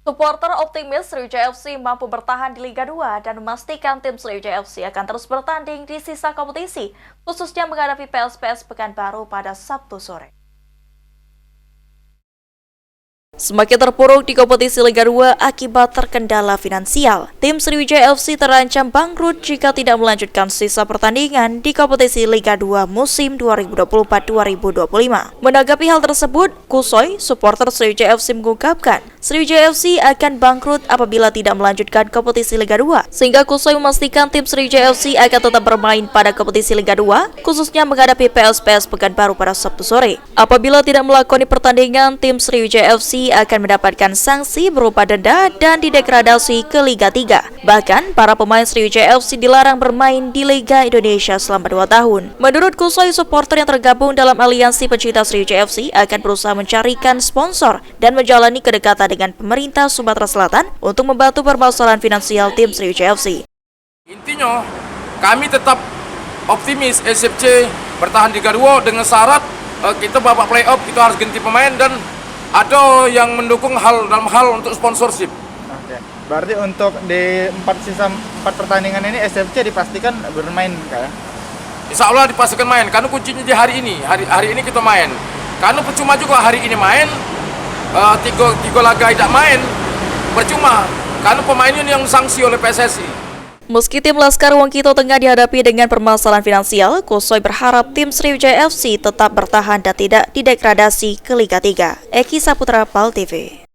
Supporter optimis Sriwijaya FC mampu bertahan di Liga 2 dan memastikan tim Sriwijaya FC akan terus bertanding di sisa kompetisi, khususnya menghadapi PSPS Pekanbaru pada Sabtu sore. Semakin terpuruk di kompetisi Liga 2 akibat terkendala finansial, tim Sriwijaya FC terancam bangkrut jika tidak melanjutkan sisa pertandingan di kompetisi Liga 2 musim 2024-2025. Menanggapi hal tersebut, Kusoy, supporter Sriwijaya FC mengungkapkan, Sriwijaya FC akan bangkrut apabila tidak melanjutkan kompetisi Liga 2, sehingga Kusoy memastikan tim Sriwijaya FC akan tetap bermain pada kompetisi Liga 2, khususnya menghadapi PSPS Pekanbaru pada Sabtu sore. Apabila tidak melakoni pertandingan, tim Sriwijaya FC akan mendapatkan sanksi berupa denda dan didegradasi ke Liga 3. Bahkan, para pemain Sriwijaya FC dilarang bermain di Liga Indonesia selama 2 tahun. Menurut Kusoy, supporter yang tergabung dalam aliansi pencinta Sriwijaya FC akan berusaha mencarikan sponsor dan menjalani kedekatan dengan pemerintah Sumatera Selatan untuk membantu permasalahan finansial tim Sriwijaya FC. Intinya, kami tetap optimis SFC bertahan di Liga 2 dengan syarat kita babak playoff itu harus ganti pemain dan ada yang mendukung dalam hal untuk sponsorship. Oke. Berarti untuk di sisa 4 pertandingan ini SFC dipastikan bermain kayak? Insya Allah dipastikan main, karena kuncinya di hari ini. Hari ini kita main. Karena percuma juga hari ini main, tiga laga tidak main, percuma. Karena pemain ini yang sanksi oleh PSSI. Meski tim Laskar Wongkito tengah dihadapi dengan permasalahan finansial, Kusoy berharap tim Sriwijaya FC tetap bertahan dan tidak didegradasi ke Liga 3. Eki Saputra, PAL TV.